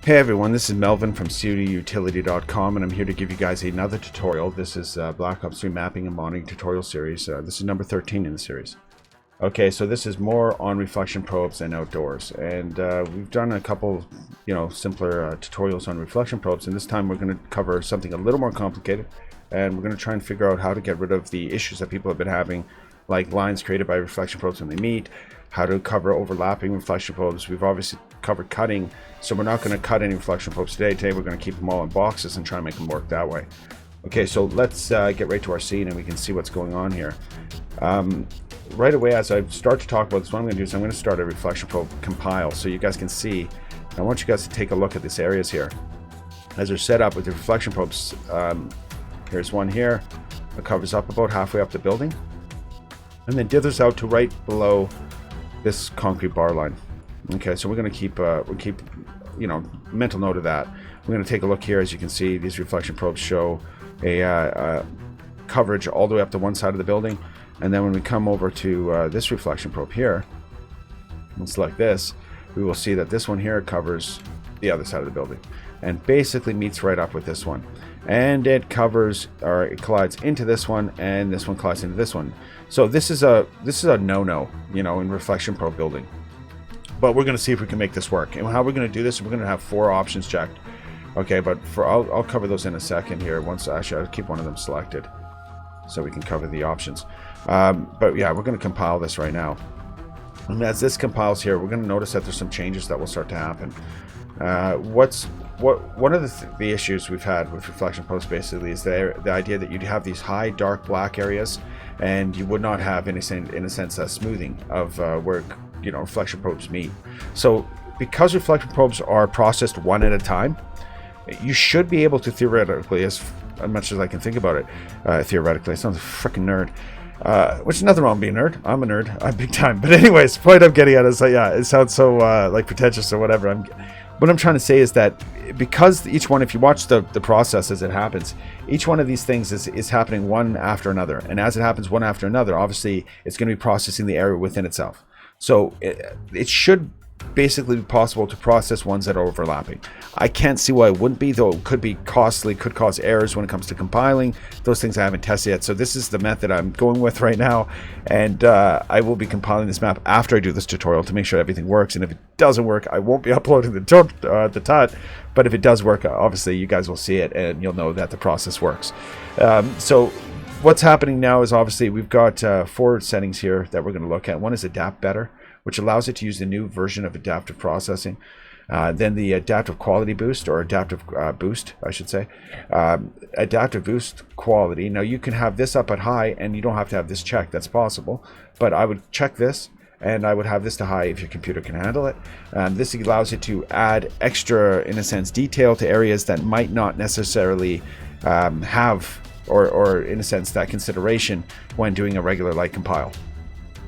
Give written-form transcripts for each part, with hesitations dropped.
Hey everyone, this is Melvin from CODutility.com, and I'm here to give you guys another tutorial. This is BlackOps 3 Mapping and Modeling tutorial series. This is number 13 in the series. Okay, so this is more on reflection probes and outdoors, and we've done a couple, simpler tutorials on reflection probes, and this time we're going to cover something a little more complicated, and we're going to try and figure out how to get rid of the issues that people have been having, like lines created by reflection probes when they meet, how to cover overlapping reflection probes. We've obviously covered cutting, so we're not going to cut any reflection probes today. Today we're going to keep them all in boxes and try and make them work that way. Okay, so let's get right to our scene and we can see what's going on here. Right away, as I start to talk about this, what I'm going to do is I'm going to start a reflection probe compile so you guys can see. I want you guys to take a look at these areas here as they're set up with the reflection probes. Here's one here that covers up about halfway up the building and then dithers out to right below this concrete bar line. Okay, so we're going to keep mental note of that. We're going to take a look here. As you can see, these reflection probes show a coverage all the way up to one side of the building, and then when we come over to this reflection probe here and select this, we will see that this one here covers the other side of the building and basically meets right up with this one, and it covers, or it collides into this one, and this one collides into this one. So this is a no-no, in reflection probe building. But we're going to see if we can make this work. And how we're going to do this, we're going to have 4 options checked. Okay, but I'll cover those in a second here. Actually, I'll keep one of them selected so we can cover the options. But yeah, we're going to compile this right now. And as this compiles here, we're going to notice that there's some changes that will start to happen. One of the issues we've had with reflection probes basically is the idea that you'd have these high dark black areas, and you would not have in a sense a smoothing of where reflection probes meet. So because reflection probes are processed one at a time, you should be able to theoretically, as much as I can think about it, theoretically, I sound like a freaking nerd. Which is nothing wrong with being a nerd. I'm a nerd. I'm big time. But anyways, the point I'm getting at is that, yeah, it sounds so like pretentious or whatever. What I'm trying to say is that because each one, if you watch the process as it happens, each one of these things is happening one after another. And as it happens one after another, obviously it's going to be processing the area within itself. So it should basically be possible to process ones that are overlapping. I can't see why it wouldn't be, though it could be costly, could cause errors when it comes to compiling. Those things I haven't tested yet. So this is the method I'm going with right now. And I will be compiling this map after I do this tutorial to make sure everything works. And if it doesn't work, I won't be uploading the TUT. But if it does work, obviously you guys will see it and you'll know that the process works. So what's happening now is obviously we've got 4 settings here that we're going to look at. One is Adapt Better, which allows it to use the new version of adaptive processing. Then the adaptive quality boost, or adaptive boost, I should say. Adaptive boost quality. Now you can have this up at high and you don't have to have this checked. That's possible. But I would check this and I would have this to high if your computer can handle it. This allows it to add extra, in a sense, detail to areas that might not necessarily have, or in a sense, that consideration when doing a regular light compile.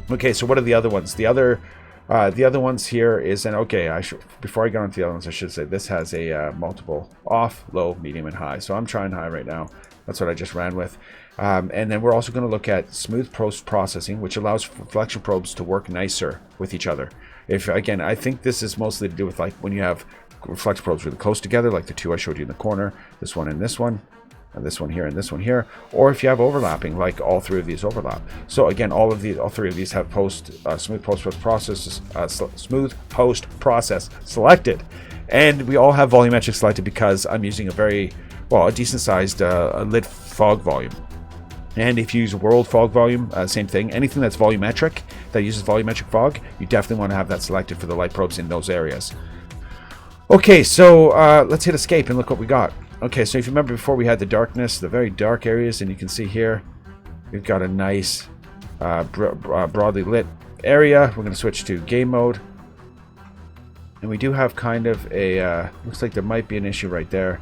Okay, so what are the other ones? The other ones here is, and okay, before I get on to the other ones, I should say this has a multiple off, low, medium, and high. So I'm trying high right now. That's what I just ran with. And then we're also going to look at smooth post-processing, which allows reflection probes to work nicer with each other. Again, I think this is mostly to do with like when you have reflection probes really close together, like the 2 I showed you in the corner, this one and this one. And this one here and this one here, or if you have overlapping, like all 3 of these overlap. So again, all 3 of these have smooth post process selected, and we all have volumetric selected because I'm using a decent sized lit fog volume. And if you use world fog volume, same thing. Anything that's volumetric, that uses volumetric fog, you definitely want to have that selected for the light probes in those areas. Okay, so let's hit escape and look what we got. Okay, so if you remember before, we had the darkness, the very dark areas, and you can see here we've got a nice broadly lit area. We're going to switch to game mode, and we do have kind of a looks like there might be an issue right there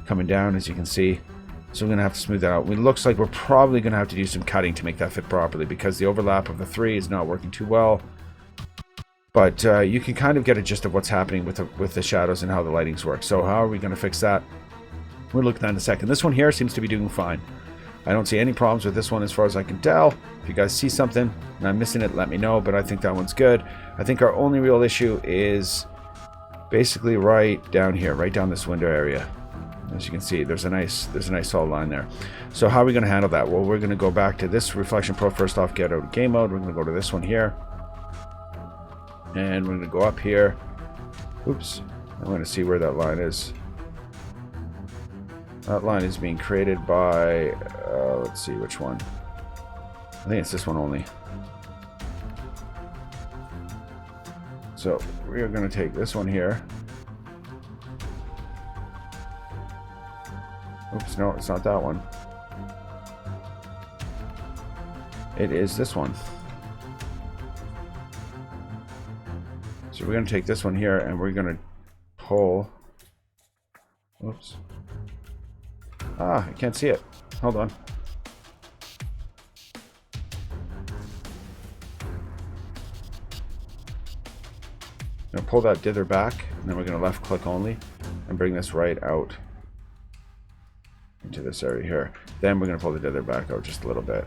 coming down, as you can see. So we're going to have to smooth that out. It looks like we're probably going to have to do some cutting to make that fit properly because the overlap of the 3 is not working too well. But you can kind of get a gist of what's happening with the shadows and how the lightings work. So how are we going to fix that? We'll look at that in a second. This one here seems to be doing fine. I don't see any problems with this one as far as I can tell. If you guys see something and I'm missing it, let me know, but I think that one's good. I think our only real issue is basically right down here, right down this window area. As you can see, there's a nice solid line there. So how are we going to handle that? Well, we're going to go back to this reflection probe. First off, get out of game mode. We're going to go to this one here, and we're going to go up here. Oops, I'm going to see where that line is. That line is being created by let's see which one. I think it's this one only. So we are going to take this one here. Oops, no, it's not that one. It is this one. So we're going to take this one here and we're going to pull. Oops. Ah, I can't see it. Hold on. I'm going to pull that dither back, and then we're going to left click only and bring this right out into this area here. Then we're going to pull the dither back out just a little bit.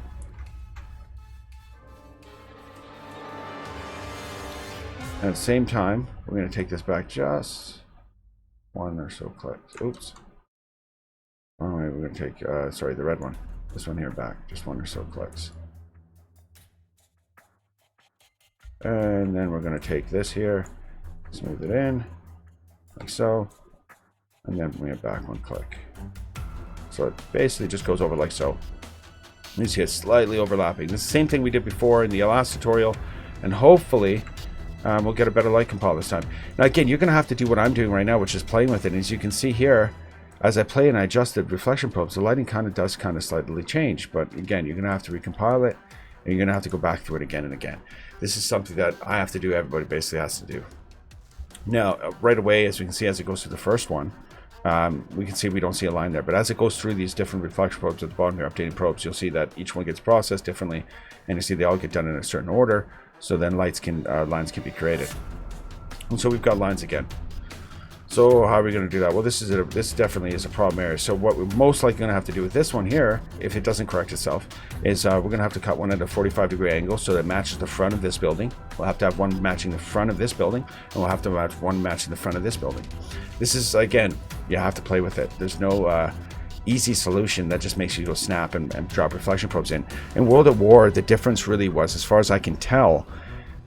And at the same time, we're going to take this back just one or so clicks. Oops. Oh, we're going to take, sorry, the red one. This one here back, just one or so clicks. And then we're going to take this here, smooth it in, like so, and then bring it back one click. So it basically just goes over like so. You see it's slightly overlapping. This is the same thing we did before in the last tutorial, and hopefully we'll get a better light compile this time. Now again, you're going to have to do what I'm doing right now, which is playing with it. And as you can see here, as I play and I adjust the reflection probes, the lighting does slightly change. But again, you're going to have to recompile it, and you're going to have to go back through it again and again. This is something that I have to do, everybody basically has to do. Now, right away, as we can see, as it goes through the first one, we can see we don't see a line there. But as it goes through these different reflection probes at the bottom here, updating probes, you'll see that each one gets processed differently, and you see they all get done in a certain order. So then lines can be created. And so we've got lines again. So how are we going to do that? Well, this definitely is a problem area. So what we're most likely going to have to do with this one here, if it doesn't correct itself, is we're going to have to cut one at a 45-degree angle so that it matches the front of this building. We'll have to have one matching the front of this building, and we'll have to have one matching the front of this building. This is, again, you have to play with it. There's no easy solution that just makes you go snap and drop reflection probes in. In World at War, the difference really was, as far as I can tell,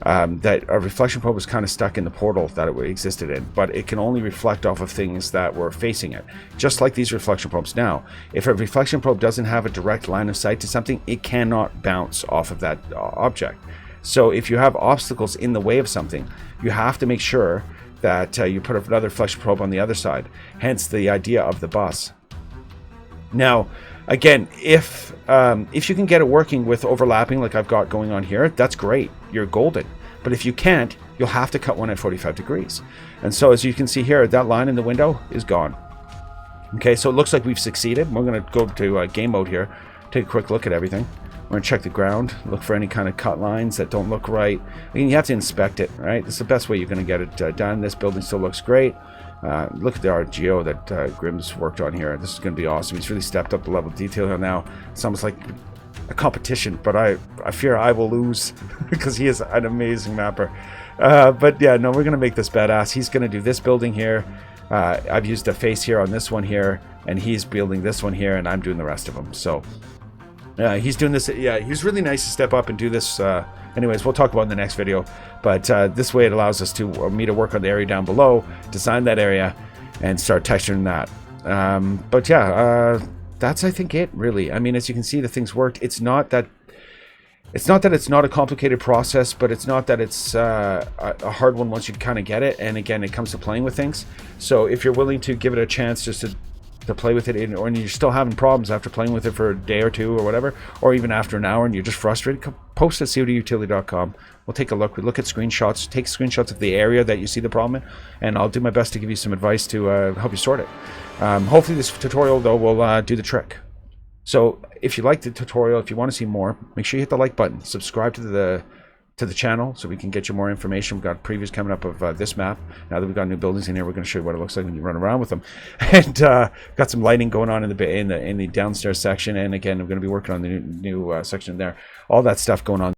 that a reflection probe was kind of stuck in the portal that it existed in, but it can only reflect off of things that were facing it, just like these reflection probes now. If a reflection probe doesn't have a direct line of sight to something, it cannot bounce off of that object. So if you have obstacles in the way of something, you have to make sure that you put another reflection probe on the other side, hence the idea of the bus. Now, again, if you can get it working with overlapping like I've got going on here, that's great. You're golden. But if you can't, you'll have to cut one at 45 degrees. And so as you can see here, that line in the window is gone. Okay, so it looks like we've succeeded. We're going to go to game mode here, take a quick look at everything. We're going to check the ground, look for any kind of cut lines that don't look right. I mean, you have to inspect it, right? This is the best way you're going to get it done. This building still looks great. Look at the RGO that Grimm's worked on here. This is going to be awesome. He's really stepped up the level of detail here now. It's almost like a competition, but I fear I will lose because he is an amazing mapper. But yeah, no, we're going to make this badass. He's going to do this building here. I've used a face here on this one here, and he's building this one here, and I'm doing the rest of them. So he's doing this. Yeah, he's really nice to step up and do this. Anyways, we'll talk about it in the next video. But this way it allows us to me to work on the area down below, design that area, and start texturing that. But yeah, that's I think it really. I mean, as you can see, the things worked. It's not that it's not a complicated process, but it's not that it's a hard one once you kind of get it. And again, it comes to playing with things. So if you're willing to give it a chance just to play with it, or you're still having problems after playing with it for a day or two or whatever, or even after an hour and you're just frustrated, post at codutility.com. We'll take a look. We look at screenshots, take screenshots of the area that you see the problem in, and I'll do my best to give you some advice to help you sort it. Hopefully this tutorial, though, will do the trick. So if you like the tutorial, if you want to see more, make sure you hit the like button. Subscribe to the channel so we can get you more information. We've got previews coming up of this map. Now that we've got new buildings in here, we're going to show you what it looks like when you run around with them. And got some lighting going on in the downstairs section. And again, I'm going to be working on the new section there. All that stuff going on.